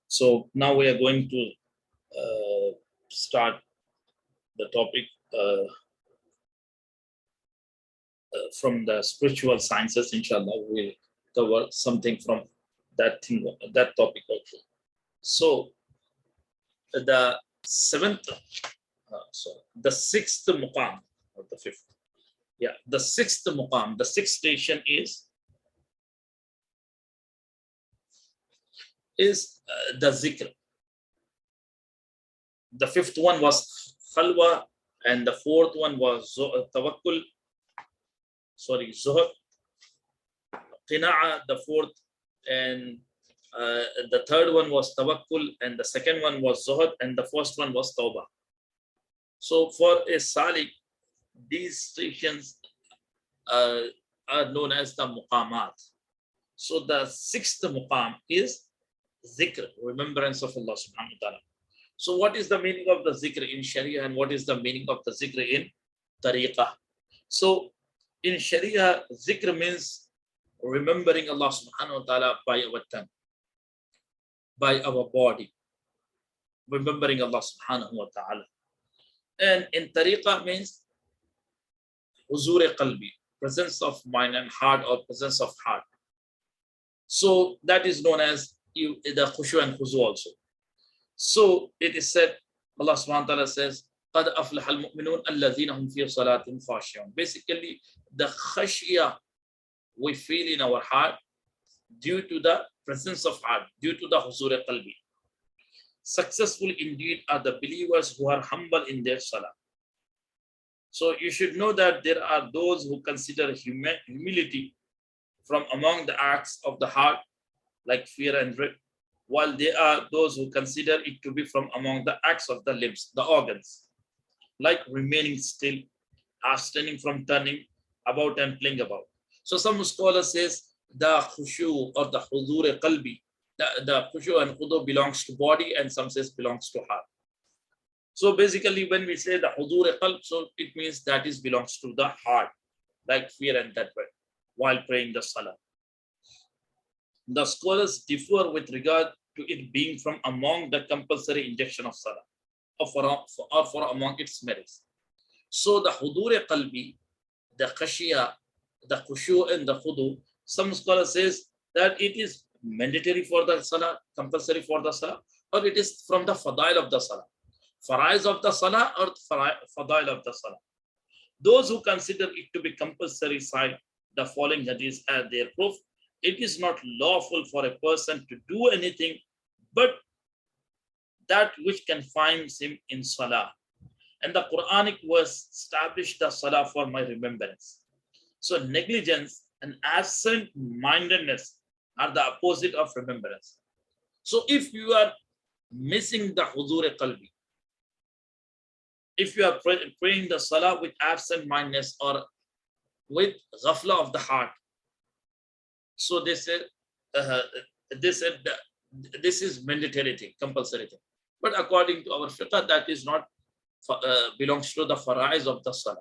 So now we are going to start the topic from the spiritual sciences. Inshallah, we'll cover something from that thing, that topic also. So the sixth muqam, or the fifth. Yeah, the sixth muqam, the sixth station is the zikr. The fifth one was khalwa, and the fourth one was tawakkul. Sorry, zuhd, qina'a, the fourth, and the third one was tawakkul, and the second one was zuhd, and the first one was tawbah. So for a salik, these stations are known as the muqamat. So the sixth muqam is zikr, remembrance of Allah subhanahu wa ta'ala. So what is the meaning of the zikr in Sharia, and what is the meaning of the zikr in tariqah? So in Sharia, zikr means remembering Allah subhanahu wa ta'ala by our tongue, by our body, remembering Allah subhanahu wa ta'ala. And in tariqah means huzur qalbi, presence of mind and heart, or presence of heart. So that is known as the khushu and khuzu also. So it is said, Allah subhanahu wa ta'ala says, قَدْ أَفْلَحَ الْمُؤْمِنُونَ الَّذِينَ هُمْ فِي صَلَاتٍ خَاشِعُونَ. Basically, the khashiyah we feel in our heart due to the presence of heart, due to the huzur qalbi. Successful indeed are the believers who are humble in their salah. So you should know that there are those who consider humility from among the acts of the heart, like fear and dread, while there are those who consider it to be from among the acts of the limbs, the organs, like remaining still, abstaining from turning about and playing about. So some scholars says the khushu or the huzur qalbi, the khushu and khudu belongs to body, and some says belongs to heart. So basically, when we say the huzur qalb, so it means that is belongs to the heart, like fear and that way, while praying the salah. The scholars differ with regard to it being from among the compulsory injection of salah, or for among its merits. So the huzur qalbi, the khashiyah, the khushu and the khudu, some scholars says that it is mandatory for the salah, compulsory for the salah, or it is from the fadail of the salah, faraiz of the salah, or fadail of the salah. Those who consider it to be compulsory cite the following hadith as their proof. It is not lawful for a person to do anything but that which confines him in salah. And the Quranic verse established the salah for my remembrance. So negligence and absent-mindedness are the opposite of remembrance. So if you are missing the huzur qalbi, if you are praying the salah with absent-mindedness or with ghafla of the heart, so they said this is mandatory thing, compulsory thing. But according to our fiqh, that is not belongs to the faraiz of the salah.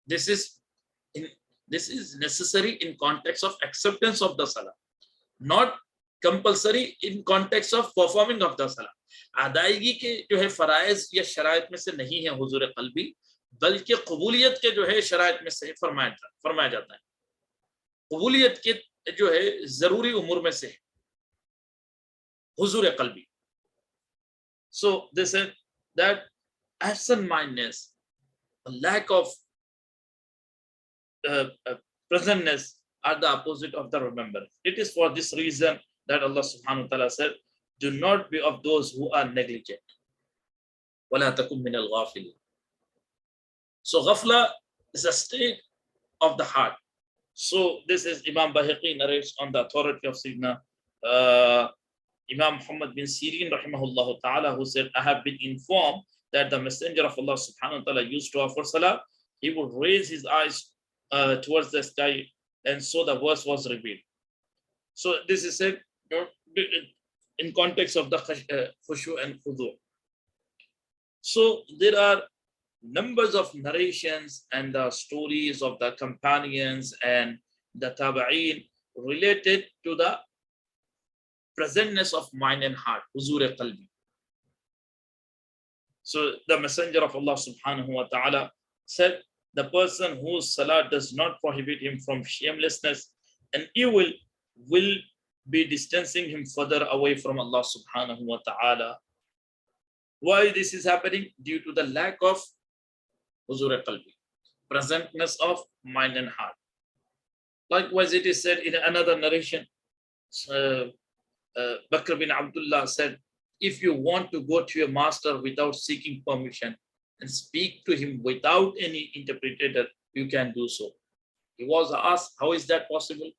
This is necessary in context of acceptance of the salah, not compulsory in context of performing of the salah. अदायगी के जो है फराइज या शराइत में से नहीं है हुजूर कल्बी, बल्कि कबूलियत के जो है शराइत में से फरमाया जाता है. कबूलियत के जो है जरूरी उम्र में से हुजूर कल्बी. So they said that absent-mindedness, a lack of presentness are the opposite of the remembrance. It is for this reason that Allah subhanahu wa ta'ala said, do not be of those who are negligent. وَلَا تَكُمْ مِنَ الْغَافِلِينَ. So ghafla is a state of the heart. So this is Imam Bahiqi narrates on the authority of Sayyidina Imam Muhammad bin Sirin rahimahullah ta'ala, who said, I have been informed that the Messenger of Allah subhanahu wa ta'ala used to offer salah. He would raise his eyes towards the sky, and so the verse was revealed. So this is said in context of the khushu and khudu. So there are numbers of narrations and the stories of the companions and the tabi'in related to the presentness of mind and heart, huzur qalbi. So the Messenger of Allah subhanahu wa ta'ala said, the person whose salah does not prohibit him from shamelessness and evil will be distancing him further away from Allah subhanahu wa ta'ala. Why this is happening? Due to the lack of huzur qalbi, presentness of mind and heart. Likewise, it is said in another narration, Bakr bin Abdullah said, if you want to go to your master without seeking permission and speak to him without any interpreter, you can do so. He was asked, how is that possible?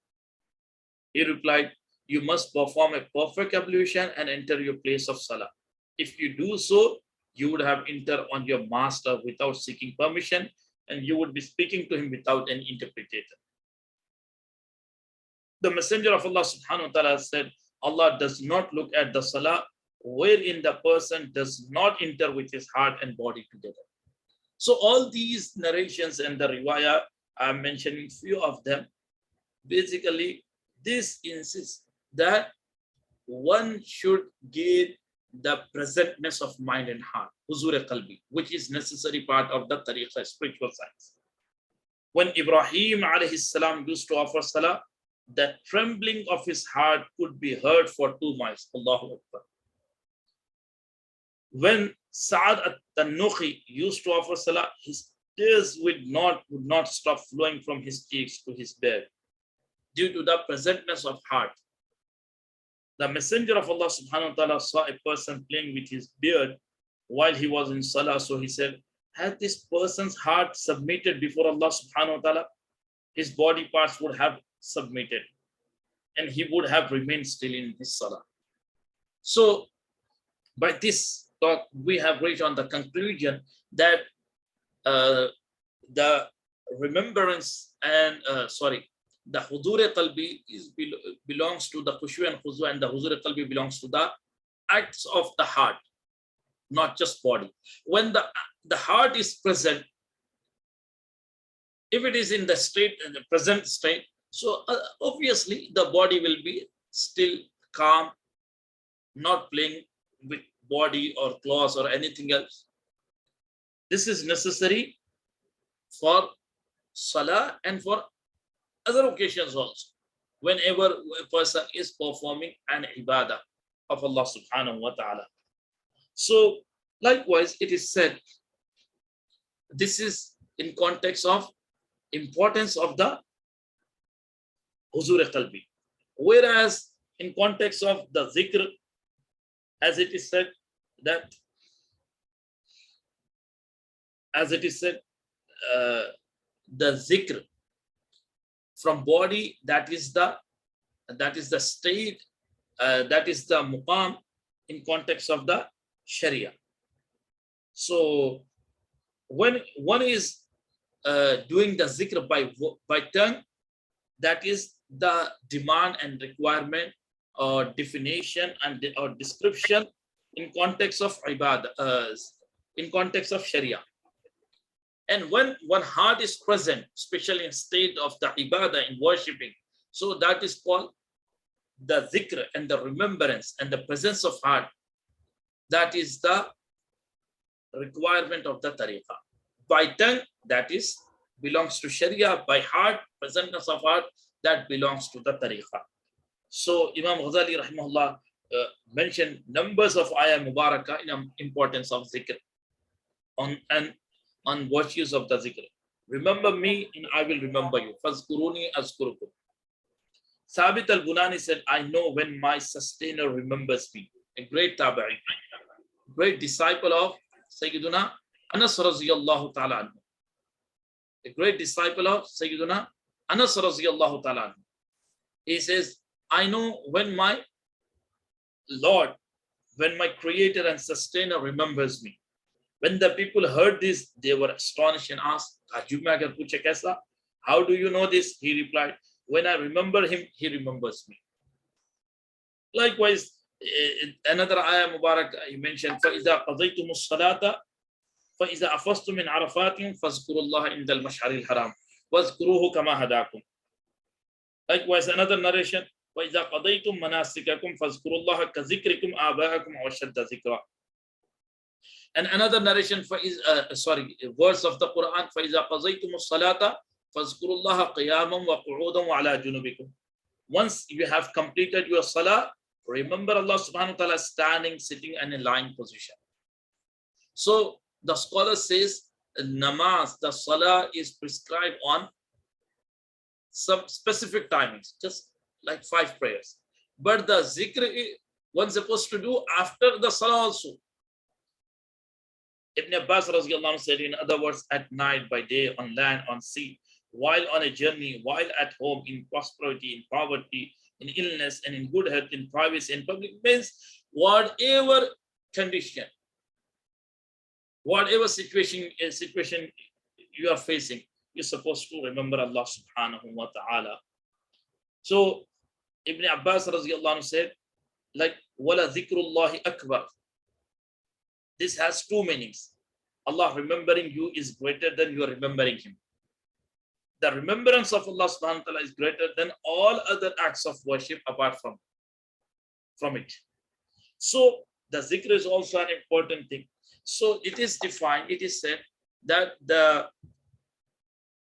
He replied, you must perform a perfect ablution and enter your place of salah. If you do so, you would have entered on your master without seeking permission, and you would be speaking to him without an interpreter. The Messenger of Allah subhanahu wa ta'ala said, Allah does not look at the salah wherein the person does not enter with his heart and body together. So all these narrations and the riwayah, I'm mentioning few of them. Basically, this insists that one should gain the presentness of mind and heart, huzur qalbi, which is necessary part of the tariqah, spiritual science. When Ibrahim alayhi salam used to offer salah, the trembling of his heart could be heard for 2 miles. Allahu Akbar. When Sa'ad at-Tanuqi used to offer salah, his tears would not stop flowing from his cheeks to his beard due to the presentness of heart. The Messenger of Allah subhanahu wa ta'ala saw a person playing with his beard while he was in salah. So he said, had this person's heart submitted before Allah subhanahu wa ta'ala, his body parts would have submitted and he would have remained still in his salah. So by this talk, we have reached on the conclusion that the remembrance and the huzur qalbi belongs to the khushu and khuzu, and the huzur qalbi belongs to the acts of the heart, not just body. When the heart is present, if it is in the state, in the present state, so obviously the body will be still calm, not playing with body or claws or anything else. This is necessary for salah and for other occasions also, whenever a person is performing an ibadah of Allah subhanahu wa ta'ala. So likewise, it is said, this is in context of importance of the huzur qalbi. Whereas in context of the zikr, as it is said, that the zikr from body, that is the state, that is the muqam in context of the sharia. So when one is doing the zikr by tongue, that is the demand and requirement or definition and or description in context of ibadah, in context of sharia. And when one heart is present, especially in state of the ibadah, in worshipping, so that is called the zikr and the remembrance and the presence of heart. That is the requirement of the tariqah. By tongue, that is belongs to sharia. By heart, presentness of heart, that belongs to the tariqah. So Imam Ghazali rahimahullah mentioned numbers of ayah mubarakah in importance of zikr on virtues of the zikr. Remember me and I will remember you. Fazkuruni azkurukum. Sabit al-Bunani said, I know when my sustainer remembers me. A great tabi'i, great disciple of Sayyiduna Anas raziyallahu ta'ala anhu. A great disciple of Sayyiduna Anas raziyallahu ta'ala anhu. He says, I know when my Lord, when my creator and sustainer remembers me. When the people heard this, they were astonished and asked, how do you know this? He replied, when I remember him, he remembers me. Likewise, another ayah mubarak, he mentioned, فَإِذَا قَضَيْتُمُ الصَّلَاةَ فَإِذَا أَفَضْتُم مِّنْ عَرَفَاتٍ فَاذْكُرُوا اللَّهَ عِندَ الْمَشْعَرِ الْحَرَامِ وَاذْكُرُوهُ كَمَا هَدَاكُمْ. Likewise, another narration, وَإِذَا قَضَيْتُم مَنَاسِكَكُمْ فَاذْكُرُوا اللَّهَ كَذِكْرِكُمْ آبَاءَكُمْ أَوْ أَشَدَّ ذِكْرًا. And another narration, verse of the Quran, فَإِذَا قَضَيْتُمُ الصَّلَاةَ فَاذْكُرُوا اللَّهَ قِيَامًا وَقُعُودًا وَعَلَى جُنُوبِكُمْ. Once you have completed your salah, remember Allah subhanahu wa ta'ala standing, sitting, and in lying position. So the scholar says namaz, the salah is prescribed on some specific timings, just like 5 prayers. But the zikr one's supposed to do after the salah also. Ibn Abbas radiallahu anhu said, in other words, at night, by day, on land, on sea, while on a journey, while at home, in prosperity, in poverty, in illness, and in good health, in privacy, in public, means whatever condition, whatever situation you are facing, you're supposed to remember Allah subhanahu wa ta'ala. So Ibn Abbas radiallahu anhu said, like, wala dhikrullahi akbar. This has 2 meanings. Allah remembering you is greater than you are remembering him. The remembrance of Allah subhanahu wa ta'ala is greater than all other acts of worship apart from it. So the zikr is also an important thing. So it is defined, it is said that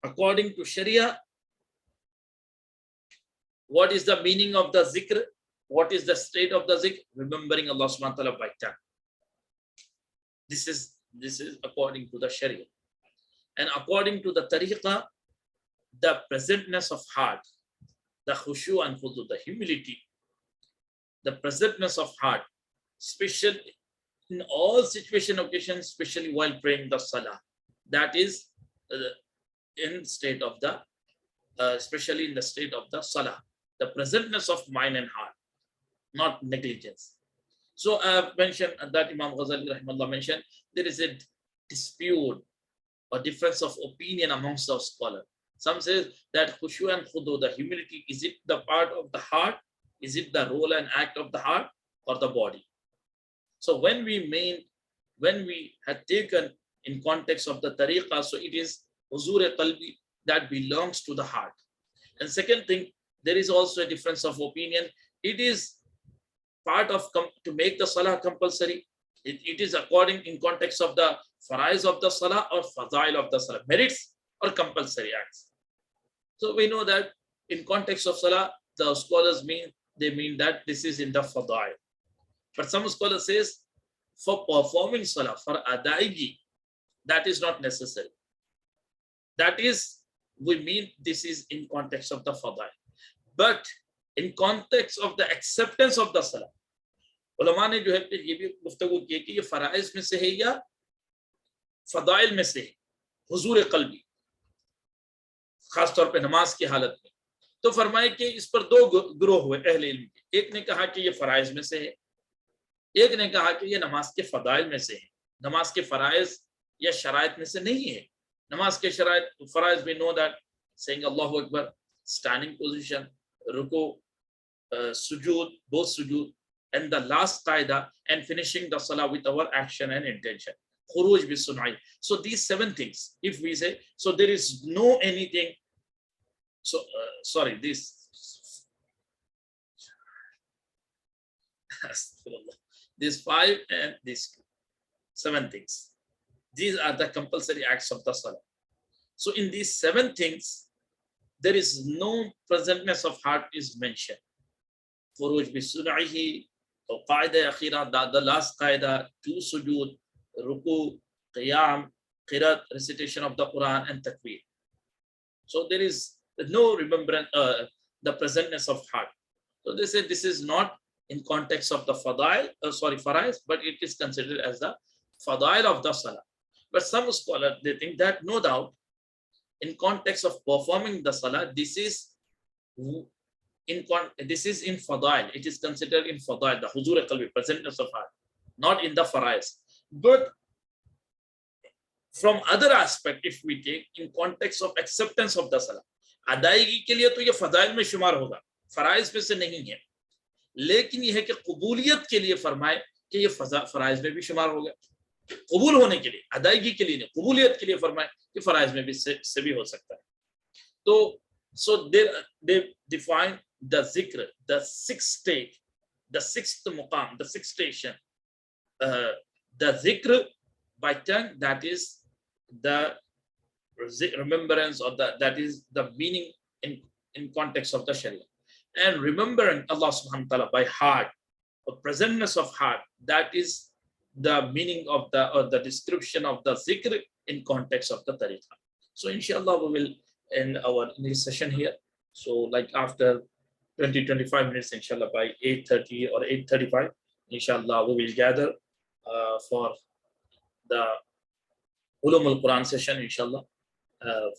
according to Sharia, what is the meaning of the zikr? What is the state of the zikr? Remembering Allah subhanahu wa ta'ala by tongue. This is according to the Sharia. And according to the tariqah, the presentness of heart, the khushu and khudu, the humility, the presentness of heart, especially in all situation occasions, especially while praying the salah, that is in state of the, especially in the state of the salah, the presentness of mind and heart, not negligence. So I have mentioned that Imam Ghazali rahimahullah mentioned there is a dispute or difference of opinion amongst the scholars. Some say that khushu and khudu, the humility, is it the part of the heart? Is it the role and act of the heart or the body? So when we had taken in context of the tariqah, so it is huzur qalbi, that belongs to the heart. And second thing, there is also a difference of opinion. It is part of to make the salah compulsory. It is according in context of the faraiz of the salah or fadail of the salah, merits or compulsory acts. So we know that in context of salah, the scholars mean that this is in the fadail. But some scholars says for performing salah, for adaigi, that is not necessary. That is, we mean this is in context of the fadail. But in context of the acceptance of the salah, उलमा ने जो है ये भी गुफ्तगू की कि ये फराइज में से है या फदाइल में से है, हुजूर कल्बी, खास तौर पे नमाज की हालत में। तो फरमाए कि इस पर 2 ग्रोह हुए अहले इल्म के। एक ने कहा कि ये फराइज में से है, एक ने कहा कि ये नमाज के फदाइल में से है। नमाज के फराइज या शराइत में से नहीं है। नमाज के शराइत, फराइज, we know that saying Allahu Akbar, standing position, ruku, sujood, both sujood, and the last qaida, and finishing the salah with our action and intention. Khuruj bi sunai. So these 7 things, if we say, so there is no anything. So sorry, these 5 and these 7 things. These are the compulsory acts of the salah. So in these 7 things, there is no presentness of heart is mentioned. Khuruj bi sunaihi, or qaida akhira, the last qaida, 2 sujood, ruku, qiyam, qirat, recitation of the Quran, and takbir. So there is no remembrance, the presentness of heart. So they say this is not in context of the fadail, faraiz, but it is considered as the fadail of the salah. But some scholars, they think that no doubt, in context of performing the salah, this is in fadail. It is considered in fadail, the huzur qalbi, presentness of heart, not in the faraiz. But from other aspect, if we take in context of acceptance of the salah, अदायगी के लिए तो ये फदाइल में शुमार होगा, फराइज में से नहीं है। लेकिन यह है कि कबूलियत के लिए फरमाए कि ये फराइज में भी शुमार होगा। कबूल होने के लिए, अदायगी के लिए नहीं, कबूलियत के लिए फरमाए कि फराइज में भी से भी हो सकता है। तो so they define the zikr, the sixth stage, the sixth muqam, the sixth station. The zikr by tongue, that is the remembrance, or that is the meaning in context of the Sharia. And remembering Allah subhanahu wa ta'ala by heart, or presentness of heart, that is the meaning of the description of the zikr in context of the tariqah. So inshallah we will end our English session here. So like after 20-25 minutes, inshallah, by 8:30 or 8:35, inshallah we will gather for the Ulum al-Quran session, inshallah.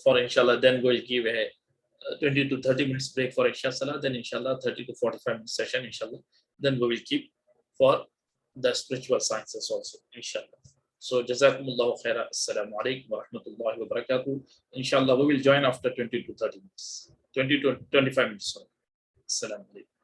For inshallah, then we'll give a 20 to 30 minutes break for Isha Salah, then inshallah 30 to 45 minutes session, inshallah. Then we will keep for the spiritual sciences also, inshallah. So jazakumullahu khaira. Assalamu alaikum wa rahmatullahi wa barakatuh. Inshallah we will join after 20 to 30 minutes, 20 to 25 minutes. Assalamu alaikum.